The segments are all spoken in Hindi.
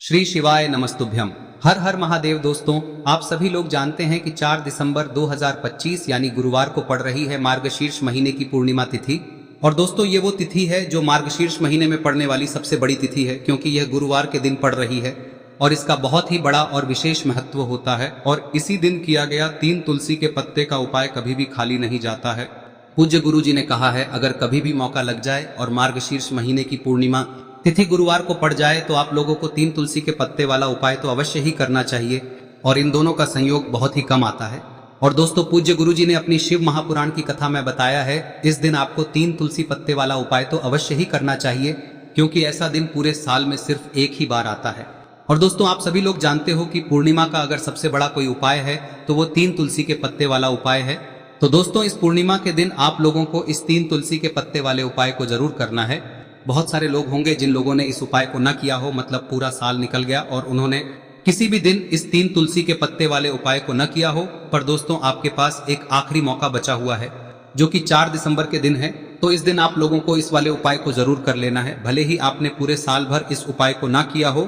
श्री शिवाय नमस्तुभ्यम। हर हर महादेव। दोस्तों, आप सभी लोग जानते हैं कि 4 दिसंबर 2025 यानी गुरुवार को पड़ रही है मार्गशीर्ष महीने की पूर्णिमा तिथि। और दोस्तों, ये वो तिथि है जो मार्गशीर्ष महीने में पड़ने वाली सबसे बड़ी तिथि है, क्योंकि यह गुरुवार के दिन पड़ रही है और इसका बहुत ही बड़ा और विशेष महत्व होता है। और इसी दिन किया गया 3 तुलसी के पत्ते का उपाय कभी भी खाली नहीं जाता है। पूज्य गुरु जी ने कहा है, अगर कभी भी मौका लग जाए और मार्गशीर्ष महीने की पूर्णिमा तिथि गुरुवार को पड़ जाए तो आप लोगों को 3 तुलसी के पत्ते वाला उपाय तो अवश्य ही करना चाहिए। और इन दोनों का संयोग बहुत ही कम आता है। और दोस्तों, पूज्य गुरु जी ने अपनी शिव महापुराण की कथा में बताया है, इस दिन आपको 3 तुलसी पत्ते वाला उपाय तो अवश्य ही करना चाहिए, क्योंकि ऐसा दिन पूरे साल में सिर्फ एक ही बार आता है। और दोस्तों, आप सभी लोग जानते हो कि पूर्णिमा का अगर सबसे बड़ा कोई उपाय है तो वो 3 तुलसी के पत्ते वाला उपाय है। तो दोस्तों, इस पूर्णिमा के दिन आप लोगों को इस 3 तुलसी के पत्ते वाले उपाय को जरूर करना है। बहुत सारे लोग होंगे जिन लोगों ने इस उपाय को न किया हो, मतलब पूरा साल निकल गया और उन्होंने किसी भी दिन इस 3 तुलसी के पत्ते वाले उपाय को न किया हो। पर दोस्तों, आपके पास एक आखिरी मौका बचा हुआ है, जो कि 4 दिसंबर के दिन है। तो इस दिन आप लोगों को इस वाले उपाय को जरूर कर लेना है। भले ही आपने पूरे साल भर इस उपाय को ना किया हो,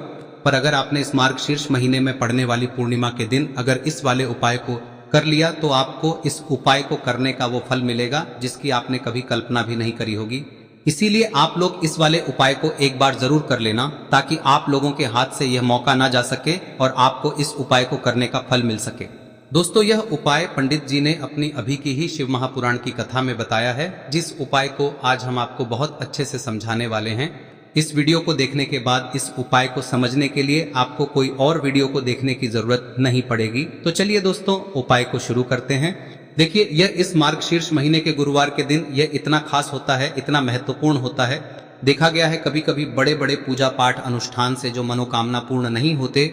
पर अगर आपने इस मार्गशीर्ष महीने में पड़ने वाली पूर्णिमा के दिन अगर इस वाले उपाय को कर लिया तो आपको इस उपाय को करने का वो फल मिलेगा जिसकी आपने कभी कल्पना भी नहीं करी होगी। इसीलिए आप लोग इस वाले उपाय को एक बार जरूर कर लेना, ताकि आप लोगों के हाथ से यह मौका ना जा सके और आपको इस उपाय को करने का फल मिल सके। दोस्तों, यह उपाय पंडित जी ने अपनी अभी की ही शिव महापुराण की कथा में बताया है, जिस उपाय को आज हम आपको बहुत अच्छे से समझाने वाले हैं। इस वीडियो को देखने के बाद इस उपाय को समझने के लिए आपको कोई और वीडियो को देखने की जरूरत नहीं पड़ेगी। तो चलिए दोस्तों, उपाय को शुरू करते हैं। देखिए, यह इस मार्गशीर्ष महीने के गुरुवार के दिन यह इतना खास होता है, इतना महत्वपूर्ण होता है। देखा गया है कभी कभी बड़े बड़े पूजा पाठ अनुष्ठान से जो मनोकामना पूर्ण नहीं होते,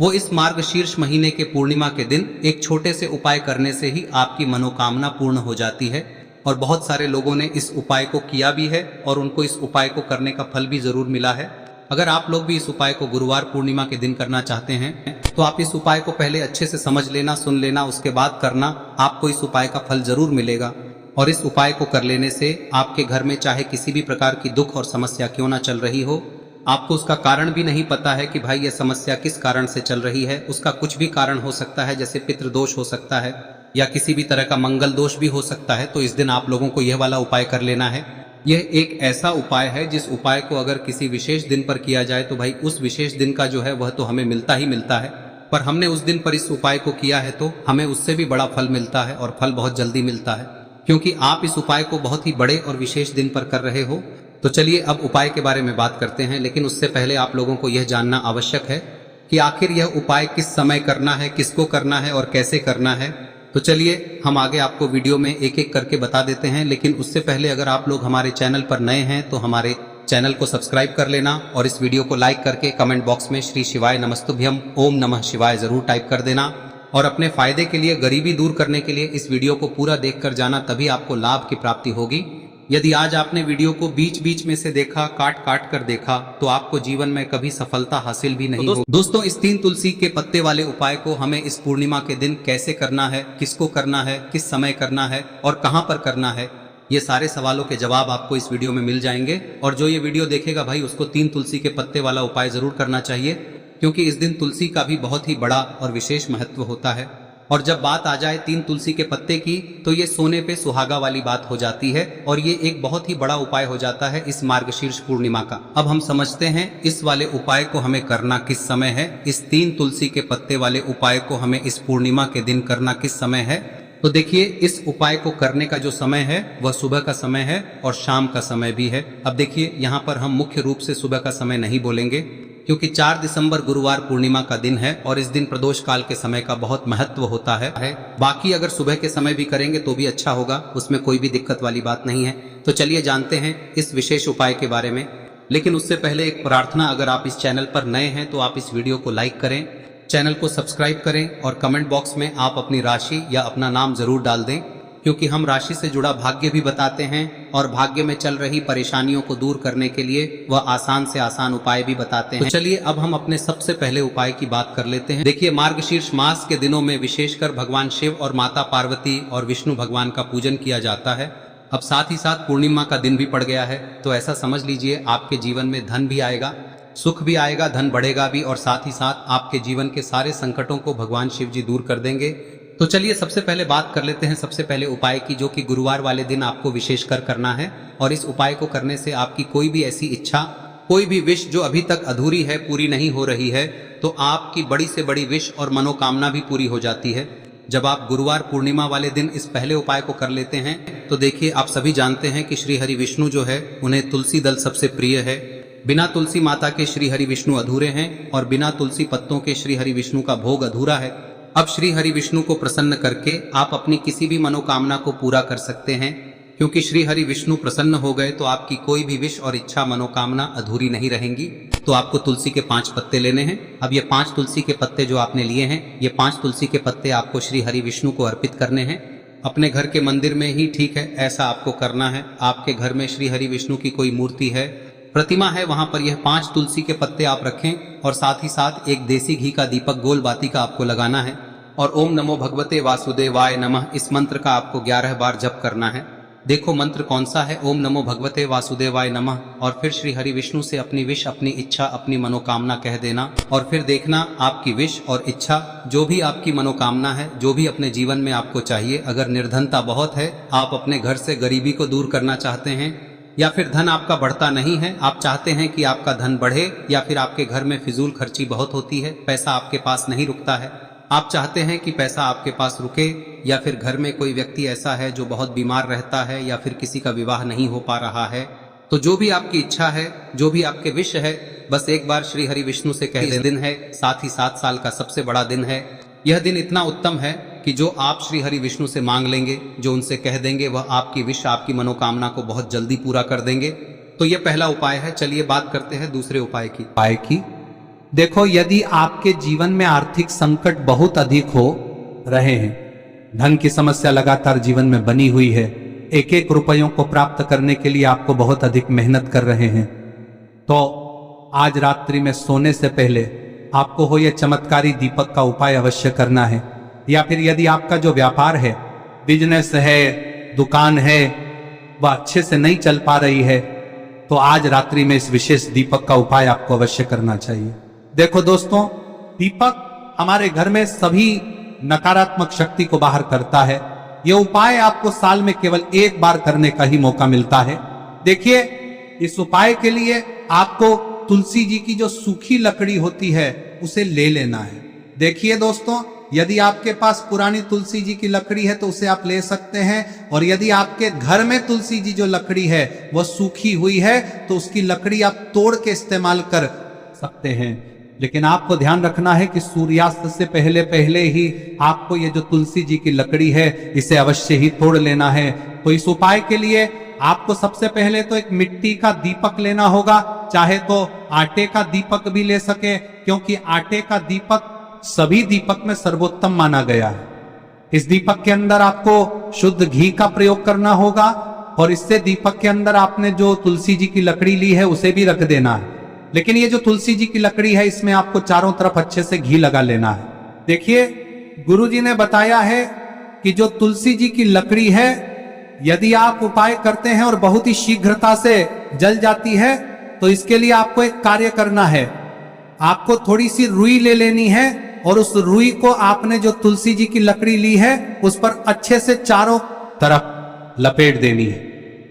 वो इस मार्गशीर्ष महीने के पूर्णिमा के दिन एक छोटे से उपाय करने से ही आपकी मनोकामना पूर्ण हो जाती है। और बहुत सारे लोगों ने इस उपाय को किया भी है और उनको इस उपाय को करने का फल भी जरूर मिला है। अगर आप लोग भी इस उपाय को गुरुवार पूर्णिमा के दिन करना चाहते हैं तो आप इस उपाय को पहले अच्छे से समझ लेना, सुन लेना, उसके बाद करना। आपको इस उपाय का फल जरूर मिलेगा। और इस उपाय को कर लेने से आपके घर में चाहे किसी भी प्रकार की दुख और समस्या क्यों ना चल रही हो, आपको उसका कारण भी नहीं पता है कि भाई यह समस्या किस कारण से चल रही है, उसका कुछ भी कारण हो सकता है, जैसे पितृदोष हो सकता है या किसी भी तरह का मंगल दोष भी हो सकता है। तो इस दिन आप लोगों को यह वाला उपाय कर लेना है। यह एक ऐसा उपाय है जिस उपाय को अगर किसी विशेष दिन पर किया जाए तो भाई उस विशेष दिन का जो है वह तो हमें मिलता ही मिलता है। पर हमने उस दिन पर इस उपाय को किया है तो हमें उससे भी बड़ा फल मिलता है, और फल बहुत जल्दी मिलता है, क्योंकि आप इस उपाय को बहुत ही बड़े और विशेष दिन पर कर रहे हो। तो चलिए अब उपाय के बारे में बात करते हैं, लेकिन उससे पहले आप लोगों को यह जानना आवश्यक है कि आखिर यह उपाय किस समय करना है, किसको करना है और कैसे करना है। तो चलिए हम आगे आपको वीडियो में एक एक करके बता देते हैं। लेकिन उससे पहले अगर आप लोग हमारे चैनल पर नए हैं तो हमारे चैनल को सब्सक्राइब कर लेना और इस वीडियो को लाइक करके कमेंट बॉक्स में श्री शिवाय नमस्तुभ्यम ओम नमः शिवाय जरूर टाइप कर देना। और अपने फायदे के लिए, गरीबी दूर करने के लिए इस वीडियो को पूरा देख कर जाना, तभी आपको लाभ की प्राप्ति होगी। यदि आज आपने वीडियो को बीच बीच में से देखा, काट काट कर देखा, तो आपको जीवन में कभी सफलता हासिल भी नहीं होगी। दोस्तों, इस 3 तुलसी के पत्ते वाले उपाय को हमें इस पूर्णिमा के दिन कैसे करना है, किसको करना है, किस समय करना है और कहां पर करना है, ये सारे सवालों के जवाब आपको इस वीडियो में मिल जाएंगे। और जो ये वीडियो देखेगा भाई, उसको 3 तुलसी के पत्ते वाला उपाय जरूर करना चाहिए, क्योंकि इस दिन तुलसी का भी बहुत ही बड़ा और विशेष महत्व होता है। और जब बात आ जाए 3 तुलसी के पत्ते की, तो ये सोने पे सुहागा वाली बात हो जाती है और ये एक बहुत ही बड़ा उपाय हो जाता है इस मार्गशीर्ष पूर्णिमा का। अब हम समझते हैं इस वाले उपाय को हमें करना किस समय है। इस 3 तुलसी के पत्ते वाले उपाय को हमें इस पूर्णिमा के दिन करना किस समय है। तो देखिए, इस उपाय को करने का जो समय है वह सुबह का समय है और शाम का समय भी है। अब देखिए, यहाँ पर हम मुख्य रूप से सुबह का समय नहीं बोलेंगे, क्योंकि 4 दिसंबर गुरुवार पूर्णिमा का दिन है और इस दिन प्रदोष काल के समय का बहुत महत्व होता है। बाकी अगर सुबह के समय भी करेंगे तो भी अच्छा होगा, उसमें कोई भी दिक्कत वाली बात नहीं है। तो चलिए जानते हैं इस विशेष उपाय के बारे में। लेकिन उससे पहले एक प्रार्थना, अगर आप इस चैनल पर नए हैं तो आप इस वीडियो को लाइक करें, चैनल को सब्सक्राइब करें और कमेंट बॉक्स में आप अपनी राशि या अपना नाम जरूर डाल दें, क्योंकि हम राशि से जुड़ा भाग्य भी बताते हैं और भाग्य में चल रही परेशानियों को दूर करने के लिए वह आसान से आसान उपाय भी बताते हैं। तो चलिए अब हम अपने सबसे पहले उपाय की बात कर लेते हैं। देखिए, मार्गशीर्ष मास के दिनों में विशेषकर भगवान शिव और माता पार्वती और विष्णु भगवान का पूजन किया जाता है। अब साथ ही साथ पूर्णिमा का दिन भी पड़ गया है, तो ऐसा समझ लीजिए आपके जीवन में धन भी आएगा, सुख भी आएगा, धन बढ़ेगा भी, और साथ ही साथ आपके जीवन के सारे संकटों को भगवान शिव जी दूर कर देंगे। तो चलिए सबसे पहले बात कर लेते हैं सबसे पहले उपाय की, जो कि गुरुवार वाले दिन आपको विशेषकर करना है। और इस उपाय को करने से आपकी कोई भी ऐसी इच्छा, कोई भी विश जो अभी तक अधूरी है, पूरी नहीं हो रही है, तो आपकी बड़ी से बड़ी विश और मनोकामना भी पूरी हो जाती है जब आप गुरुवार पूर्णिमा वाले दिन इस पहले उपाय को कर लेते हैं। तो देखिए, आप सभी जानते हैं कि श्री हरि विष्णु जो है उन्हें तुलसी दल सबसे प्रिय है। बिना तुलसी माता के श्री हरि विष्णु अधूरे हैं और बिना तुलसी पत्तों के श्री हरि विष्णु का भोग अधूरा है। अब श्री हरि विष्णु को प्रसन्न करके आप अपनी किसी भी मनोकामना को पूरा कर सकते हैं, क्योंकि श्री हरि विष्णु प्रसन्न हो गए तो आपकी कोई भी विश और इच्छा मनोकामना अधूरी नहीं रहेंगी। तो आपको तुलसी के 5 पत्ते लेने हैं। अब ये 5 तुलसी के पत्ते जो आपने लिए हैं, ये 5 तुलसी के पत्ते आपको श्री हरि विष्णु को अर्पित करने हैं। अपने घर के मंदिर में ही ठीक है, ऐसा आपको करना है। आपके घर में श्री हरि विष्णु की कोई मूर्ति है, प्रतिमा है, वहां पर यह 5 तुलसी के पत्ते आप रखें और साथ ही साथ एक देसी घी का दीपक गोल बाती का आपको लगाना है। और ओम नमो भगवते वासुदेवाय नमः इस मंत्र का आपको 11 बार जप करना है। देखो मंत्र कौन सा है, ओम नमो भगवते वासुदेवाय नमः, और फिर श्री हरि विष्णु से अपनी विश, अपनी इच्छा, अपनी मनोकामना कह देना। और फिर देखना आपकी विश और इच्छा, जो भी आपकी मनोकामना है, जो भी अपने जीवन में आपको चाहिए। अगर निर्धनता बहुत है, आप अपने घर से गरीबी को दूर करना चाहते हैं, या फिर धन आपका बढ़ता नहीं है, आप चाहते हैं कि आपका धन बढ़े, या फिर आपके घर में फिजूल खर्ची बहुत होती है, पैसा आपके पास नहीं रुकता है, आप चाहते हैं कि पैसा आपके पास रुके, या फिर घर में कोई व्यक्ति ऐसा है जो बहुत बीमार रहता है, या फिर किसी का विवाह नहीं हो पा रहा है, तो जो भी आपकी इच्छा है, जो भी आपके विश है, बस एक बार श्री हरि विष्णु से कह दें। दिन है, साथ ही 7 साल का सबसे बड़ा दिन है। यह दिन इतना उत्तम है कि जो आप श्री हरि विष्णु से मांग लेंगे, जो उनसे कह देंगे, वह आपकी विश, आपकी मनोकामना को बहुत जल्दी पूरा कर देंगे। तो यह पहला उपाय है। चलिए बात करते हैं दूसरे उपाय की। देखो, यदि आपके जीवन में आर्थिक संकट बहुत अधिक हो रहे हैं, धन की समस्या लगातार जीवन में बनी हुई है, एक एक रुपयों को प्राप्त करने के लिए आपको बहुत अधिक मेहनत कर रहे हैं, तो आज रात्रि में सोने से पहले आपको हो यह चमत्कारी दीपक का उपाय अवश्य करना है। या फिर यदि आपका जो व्यापार है, बिजनेस है, दुकान है, वह अच्छे से नहीं चल पा रही है, तो आज रात्रि में इस विशेष दीपक का उपाय आपको अवश्य करना चाहिए। देखो दोस्तों, दीपक हमारे घर में सभी नकारात्मक शक्ति को बाहर करता है। यह उपाय आपको साल में केवल 1 बार करने का ही मौका मिलता है। देखिए, इस उपाय के लिए आपको तुलसी जी की जो सूखी लकड़ी होती है उसे ले लेना है। देखिए दोस्तों, यदि आपके पास पुरानी तुलसी जी की लकड़ी है तो उसे आप ले सकते हैं, और यदि आपके घर में तुलसी जी जो लकड़ी है वह सूखी हुई है तो उसकी लकड़ी आप तोड़ के इस्तेमाल कर सकते हैं। लेकिन आपको ध्यान रखना है कि सूर्यास्त से पहले पहले ही आपको ये जो तुलसी जी की लकड़ी है इसे अवश्य ही तोड़ लेना है। तो इस उपाय के लिए आपको सबसे पहले तो एक मिट्टी का दीपक लेना होगा, चाहे तो आटे का दीपक भी ले सके, क्योंकि आटे का दीपक सभी दीपक में सर्वोत्तम माना गया है। इस दीपक के अंदर आपको शुद्ध घी का प्रयोग करना होगा, और इससे दीपक के अंदर आपने जो तुलसी जी की लकड़ी ली है उसे भी रख देना है। लेकिन ये जो तुलसी जी की लकड़ी है, इसमें आपको चारों तरफ अच्छे से घी लगा लेना है। देखिए, गुरु जी ने बताया है कि जो तुलसी जी की लकड़ी है, यदि आप उपाय करते हैं और बहुत ही शीघ्रता से जल जाती है, तो इसके लिए आपको एक कार्य करना है। आपको थोड़ी सी रुई ले लेनी है, और उस रुई को आपने जो तुलसी जी की लकड़ी ली है उस पर अच्छे से चारों तरफ लपेट देनी है।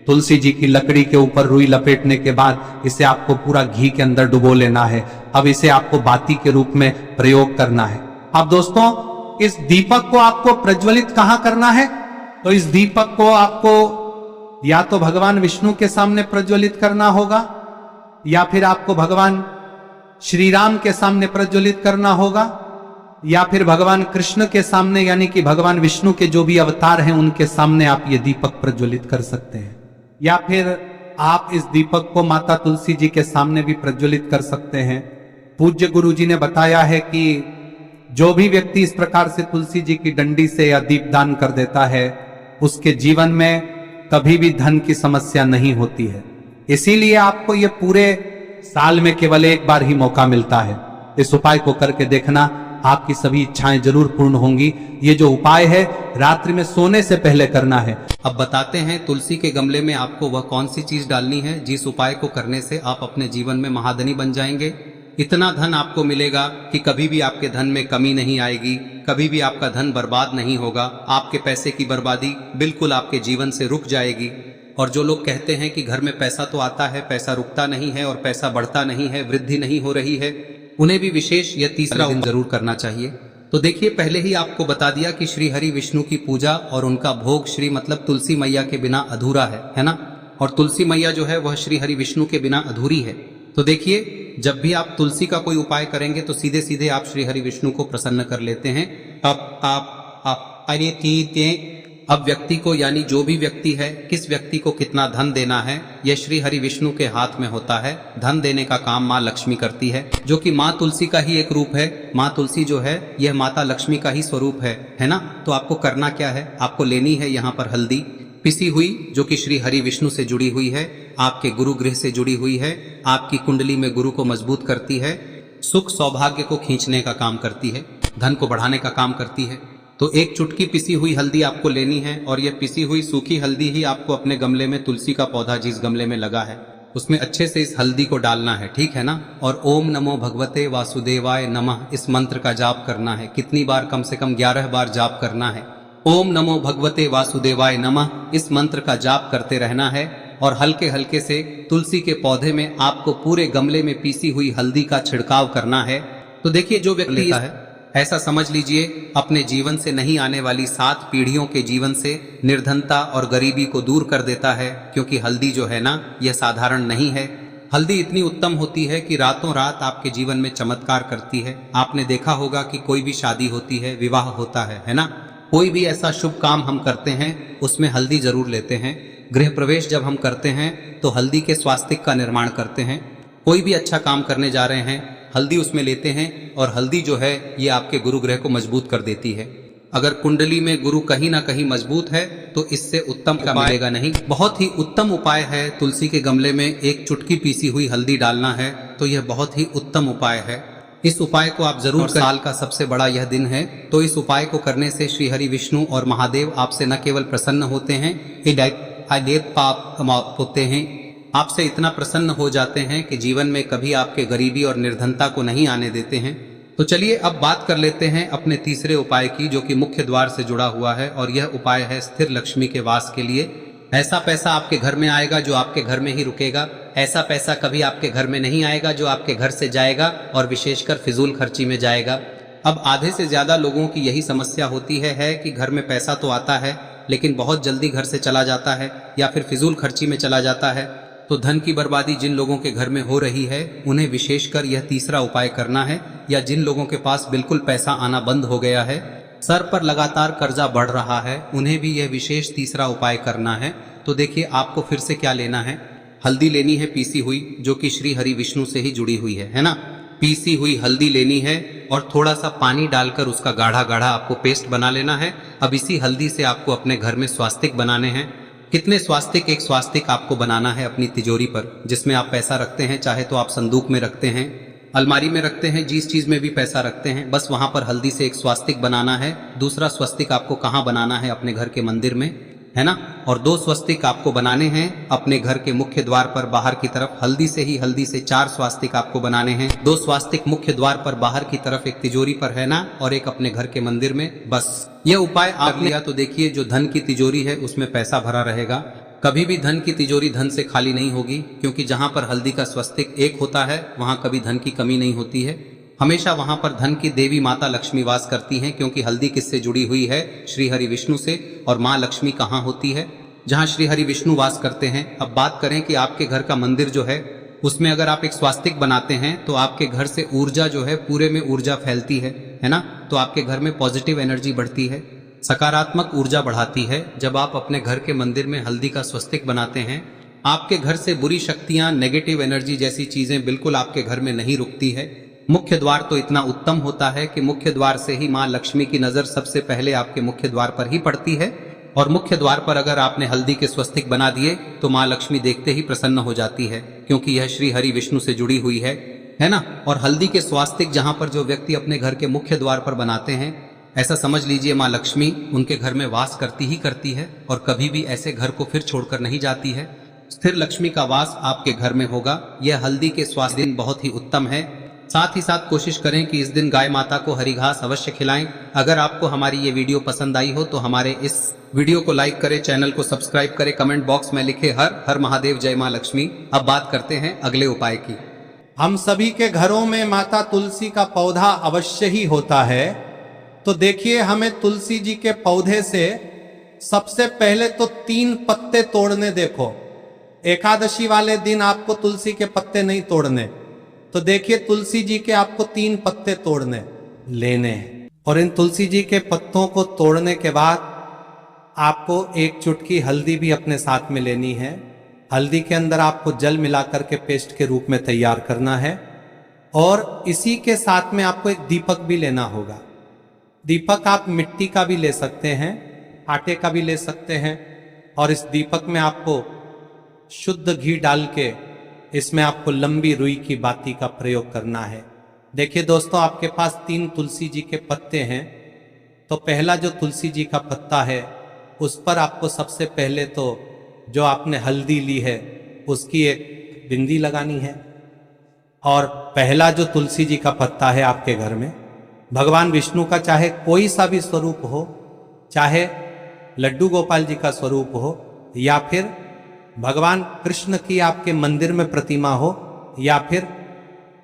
तुलसी जी की लकड़ी के ऊपर रुई लपेटने के बाद इसे आपको पूरा घी के अंदर डुबो लेना है। अब इसे आपको बाती के रूप में प्रयोग करना है। अब दोस्तों, इस दीपक को आपको प्रज्वलित कहां करना है? तो इस दीपक को आपको या तो भगवान विष्णु के सामने प्रज्वलित करना होगा, या फिर आपको भगवान श्री राम के सामने प्रज्वलित करना होगा, या फिर भगवान कृष्ण के सामने, यानी कि भगवान विष्णु के जो भी अवतार हैं उनके सामने आप ये दीपक प्रज्वलित कर सकते हैं। या फिर आप इस दीपक को माता तुलसी जी के सामने भी प्रज्वलित कर सकते हैं। पूज्य गुरु जी ने बताया है कि जो भी व्यक्ति इस प्रकार से तुलसी जी की डंडी से या दीपदान कर देता है, उसके जीवन में कभी भी धन की समस्या नहीं होती है। इसीलिए आपको ये पूरे साल में केवल 1 बार ही मौका मिलता है। इस उपाय को करके देखना, आपकी सभी इच्छाएं जरूर पूर्ण होंगी। ये जो उपाय है रात्रि में सोने से पहले करना है। अब बताते हैं तुलसी के गमले में आपको वह कौन सी चीज डालनी है जिस उपाय को करने से आप अपने जीवन में महाधनी बन जाएंगे। इतना धन आपको मिलेगा कि कभी भी आपके धन में कमी नहीं आएगी, कभी भी आपका धन बर्बाद नहीं होगा। आपके पैसे की बर्बादी बिल्कुल आपके जीवन से रुक जाएगी। और जो लोग कहते हैं कि घर में पैसा तो आता है, पैसा रुकता नहीं है और पैसा बढ़ता नहीं है, वृद्धि नहीं हो रही है, उन्हें भी विशेष यह तीसरा दिन जरूर करना चाहिए। तो देखिए, पहले ही आपको बता दिया कि श्री हरि विष्णु की पूजा और उनका भोग श्री मतलब तुलसी मैया के बिना अधूरा है ना। और तुलसी मैया जो है वह श्री हरि विष्णु के बिना अधूरी है। तो देखिए, जब भी आप तुलसी का कोई उपाय करेंगे तो सीधे सीधे आप श्री हरि विष्णु को प्रसन्न कर लेते हैं। अब व्यक्ति को, यानी जो भी व्यक्ति है, किस व्यक्ति को कितना धन देना है, यह श्री हरि विष्णु के हाथ में होता है। धन देने का काम माँ लक्ष्मी करती है, जो कि माँ तुलसी का ही एक रूप है। माँ तुलसी जो है यह माता लक्ष्मी का ही स्वरूप है ना। तो आपको करना क्या है, आपको लेनी है यहाँ पर हल्दी पिसी हुई, जो कि श्री हरि विष्णु से जुड़ी हुई है, आपके गुरु गृह से जुड़ी हुई है, आपकी कुंडली में गुरु को मजबूत करती है, सुख सौभाग्य को खींचने का काम करती है, धन को बढ़ाने का काम करती है। तो एक चुटकी पिसी हुई हल्दी आपको लेनी है और यह पिसी हुई सूखी हल्दी ही आपको अपने गमले में, तुलसी का पौधा जिस गमले में लगा है उसमें अच्छे से इस हल्दी को डालना है, ठीक है ना। और ओम नमो भगवते वासुदेवाय नमः इस मंत्र का जाप करना है। कितनी बार? कम से कम 11 बार जाप करना है। ओम नमो भगवते वासुदेवाय नमः इस मंत्र का जाप करते रहना है। और हल्के हल्के से तुलसी के पौधे में आपको पूरे गमले में पीसी हुई हल्दी का छिड़काव करना है। तो देखिए, जो व्यक्ति लेता है, ऐसा समझ लीजिए अपने जीवन से नहीं आने वाली 7 पीढ़ियों के जीवन से निर्धनता और गरीबी को दूर कर देता है। क्योंकि हल्दी जो है ना, यह साधारण नहीं है। हल्दी इतनी उत्तम होती है कि रातों रात आपके जीवन में चमत्कार करती है। आपने देखा होगा कि कोई भी शादी होती है, विवाह होता है ना, कोई भी ऐसा शुभ काम हम करते हैं उसमें हल्दी जरूर लेते हैं। गृह प्रवेश जब हम करते हैं तो हल्दी के स्वास्तिक का निर्माण करते हैं। कोई भी अच्छा काम करने जा रहे हैं, हल्दी उसमें लेते हैं। और हल्दी जो है ये आपके गुरु ग्रह को मजबूत कर देती है। अगर कुंडली में गुरु कहीं ना कहीं मजबूत है तो इससे उत्तम का मिलेगा नहीं। बहुत ही उत्तम उपाय है, तुलसी के गमले में एक चुटकी पीसी हुई हल्दी डालना है। तो यह बहुत ही उत्तम उपाय है। इस उपाय को आप जरूर, साल का सबसे बड़ा यह दिन है, तो इस उपाय को करने से श्री हरि विष्णु और महादेव आपसे न केवल प्रसन्न होते हैं, पाप होते हैं, आपसे इतना प्रसन्न हो जाते हैं कि जीवन में कभी आपके गरीबी और निर्धनता को नहीं आने देते हैं। तो चलिए अब बात कर लेते हैं अपने तीसरे उपाय की, जो कि मुख्य द्वार से जुड़ा हुआ है। और यह उपाय है स्थिर लक्ष्मी के वास के लिए। ऐसा पैसा आपके घर में आएगा जो आपके घर में ही रुकेगा। ऐसा पैसा कभी आपके घर में नहीं आएगा जो आपके घर से जाएगा और विशेषकर फिजूल खर्ची में जाएगा। अब आधे से ज्यादा लोगों की यही समस्या होती है कि घर में पैसा तो आता है लेकिन बहुत जल्दी घर से चला जाता है या फिर फिजूल खर्ची में चला जाता है। तो धन की बर्बादी जिन लोगों के घर में हो रही है उन्हें विशेषकर यह तीसरा उपाय करना है। या जिन लोगों के पास बिल्कुल पैसा आना बंद हो गया है, सर पर लगातार कर्जा बढ़ रहा है, उन्हें भी यह विशेष तीसरा उपाय करना है। तो देखिए, आपको फिर से क्या लेना है, हल्दी लेनी है पीसी हुई, जो कि श्री हरि विष्णु से ही जुड़ी हुई है ना। पीसी हुई हल्दी लेनी है और थोड़ा सा पानी डालकर उसका गाढ़ा गाढ़ा आपको पेस्ट बना लेना है। अब इसी हल्दी से आपको अपने घर में स्वास्तिक बनाने हैं। कितने स्वास्तिक? एक स्वास्तिक आपको बनाना है अपनी तिजोरी पर, जिसमें आप पैसा रखते हैं। चाहे तो आप संदूक में रखते हैं, अलमारी में रखते हैं, जिस चीज में भी पैसा रखते हैं, बस वहां पर हल्दी से एक स्वास्तिक बनाना है। दूसरा स्वस्तिक आपको कहाँ बनाना है? अपने घर के मंदिर में, है ना। और 2 स्वस्तिक आपको बनाने हैं अपने घर के मुख्य द्वार पर बाहर की तरफ। हल्दी से 4 स्वास्तिक आपको बनाने हैं। 2 स्वास्तिक मुख्य द्वार पर बाहर की तरफ, एक तिजोरी पर, है ना, और एक अपने घर के मंदिर में। बस यह उपाय आप लिया तो देखिए, जो धन की तिजोरी है उसमें पैसा भरा रहेगा। कभी भी धन की तिजोरी धन से खाली नहीं होगी, क्योंकि जहां पर हल्दी का स्वस्तिक एक होता है वहां कभी धन की कमी नहीं होती है। हमेशा वहां पर धन की देवी माता लक्ष्मी वास करती हैं, क्योंकि हल्दी किससे जुड़ी हुई है? श्री हरि विष्णु से। और माँ लक्ष्मी कहाँ होती है? जहाँ श्री हरि विष्णु वास करते हैं। अब बात करें कि आपके घर का मंदिर जो है उसमें अगर आप एक स्वास्तिक बनाते हैं तो आपके घर से ऊर्जा जो है, पूरे में ऊर्जा फैलती है ना। तो आपके घर में पॉजिटिव एनर्जी बढ़ती है, सकारात्मक ऊर्जा बढ़ाती है। जब आप अपने घर के मंदिर में हल्दी का स्वस्तिक बनाते हैं, आपके घर से बुरी शक्तियां, नेगेटिव एनर्जी जैसी चीजें बिल्कुल आपके घर में नहीं रुकती है। मुख्य द्वार तो इतना उत्तम होता है कि मुख्य द्वार से ही माँ लक्ष्मी की नजर सबसे पहले आपके मुख्य द्वार पर ही पड़ती है। और मुख्य द्वार पर अगर आपने हल्दी के स्वस्तिक बना दिए तो माँ लक्ष्मी देखते ही प्रसन्न हो जाती है, क्योंकि यह श्री हरि विष्णु से जुड़ी हुई है। है ना। और हल्दी के स्वास्तिक जहां पर जो व्यक्ति अपने घर के मुख्य द्वार पर बनाते हैं, ऐसा समझ लीजिए माँ लक्ष्मी उनके घर में वास करती ही करती है और कभी भी ऐसे घर को फिर छोड़कर नहीं जाती है। स्थिर लक्ष्मी का वास आपके घर में होगा। यह हल्दी के स्वास्थ्य दिन बहुत ही उत्तम है। साथ ही साथ कोशिश करें कि इस दिन गाय माता को हरी घास अवश्य खिलाएं। अगर आपको हमारी ये वीडियो पसंद आई हो तो हमारे इस वीडियो को लाइक करें, चैनल को सब्सक्राइब करें, कमेंट बॉक्स में लिखे हर हर महादेव, जय माँ लक्ष्मी। अब बात करते हैं अगले उपाय की। हम सभी के घरों में माता तुलसी का पौधा अवश्य ही होता है। तो देखिए, हमें तुलसी जी के पौधे से सबसे पहले तो 3 पत्ते तोड़ने। देखो, एकादशी वाले दिन आपको तुलसी के पत्ते नहीं तोड़ने। तो देखिए, तुलसी जी के आपको 3 पत्ते तोड़ने लेने हैं। और इन तुलसी जी के पत्तों को तोड़ने के बाद आपको 1 चुटकी हल्दी भी अपने साथ में लेनी है। हल्दी के अंदर आपको जल मिलाकर के पेस्ट के रूप में तैयार करना है। और इसी के साथ में आपको एक दीपक भी लेना होगा। दीपक आप मिट्टी का भी ले सकते हैं, आटे का भी ले सकते हैं। और इस दीपक में आपको शुद्ध घी डाल के इसमें आपको लंबी रुई की बाती का प्रयोग करना है। देखिए दोस्तों, आपके पास 3 तुलसी जी के पत्ते हैं। तो पहला जो तुलसी जी का पत्ता है उस पर आपको सबसे पहले तो जो आपने हल्दी ली है उसकी एक बिंदी लगानी है। और पहला जो तुलसी जी का पत्ता है आपके घर में, भगवान विष्णु का चाहे कोई सा भी स्वरूप हो, चाहे लड्डू गोपाल जी का स्वरूप हो, या फिर भगवान कृष्ण की आपके मंदिर में प्रतिमा हो, या फिर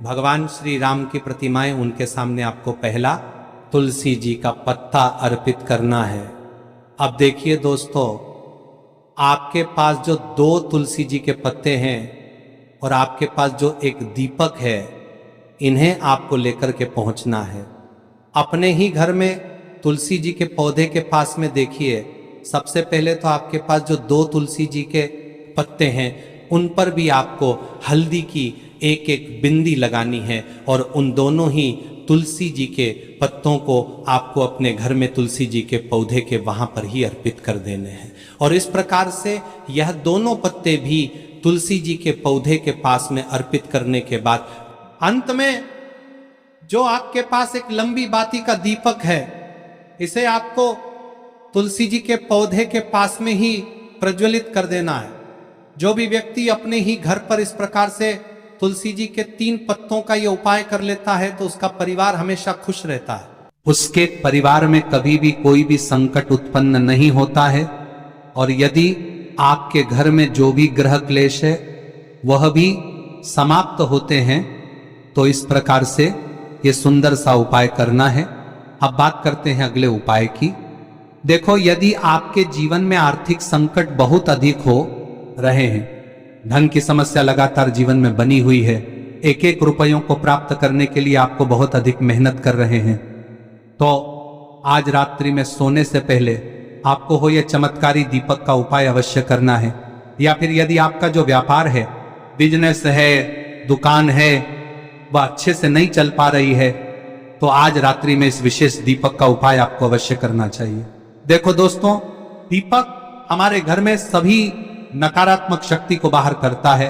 भगवान श्री राम की प्रतिमाएं, उनके सामने आपको पहला तुलसी जी का पत्ता अर्पित करना है। अब देखिए दोस्तों, आपके पास जो 2 तुलसी जी के पत्ते हैं और आपके पास जो एक दीपक है, इन्हें आपको लेकर के पहुंचना है। अपने ही घर में तुलसी जी के पौधे के पास में देखिए, सबसे पहले तो आपके पास जो 2 तुलसी जी के पत्ते हैं उन पर भी आपको हल्दी की एक बिंदी लगानी है। और उन दोनों ही तुलसी जी के पत्तों को आपको अपने घर में तुलसी जी के पौधे के वहां पर ही अर्पित कर देने हैं। और इस प्रकार से यह दोनों पत्ते भी तुलसी जी के पौधे के पास में अर्पित करने के बाद अंत में जो आपके पास एक लंबी बाती का दीपक है, इसे आपको तुलसी जी के पौधे के पास में ही प्रज्वलित कर देना है। जो भी व्यक्ति अपने ही घर पर इस प्रकार से तुलसी जी के 3 पत्तों का ये उपाय कर लेता है तो उसका परिवार हमेशा खुश रहता है। उसके परिवार में कभी भी कोई भी संकट उत्पन्न नहीं होता है। और यदि आपके घर में जो भी ग्रह क्लेश है वह भी समाप्त होते हैं। तो इस प्रकार से ये सुंदर सा उपाय करना है। अब बात करते हैं अगले उपाय की। देखो, यदि आपके जीवन में आर्थिक संकट बहुत अधिक हो रहे हैं, धन की समस्या लगातार जीवन में बनी हुई है, 1-1 रुपयों को प्राप्त करने के लिए आपको बहुत अधिक मेहनत कर रहे हैं, तो आज रात्रि में सोने से पहले आपको हो यह चमत्कारी दीपक का उपाय अवश्य करना है। या फिर यदि आपका जो व्यापार है, बिजनेस है, दुकान है, वह अच्छे से नहीं चल पा रही है, तो आज रात्रि में इस विशेष दीपक का उपाय आपको अवश्य करना चाहिए। देखो दोस्तों, दीपक हमारे घर में सभी नकारात्मक शक्ति को बाहर करता है।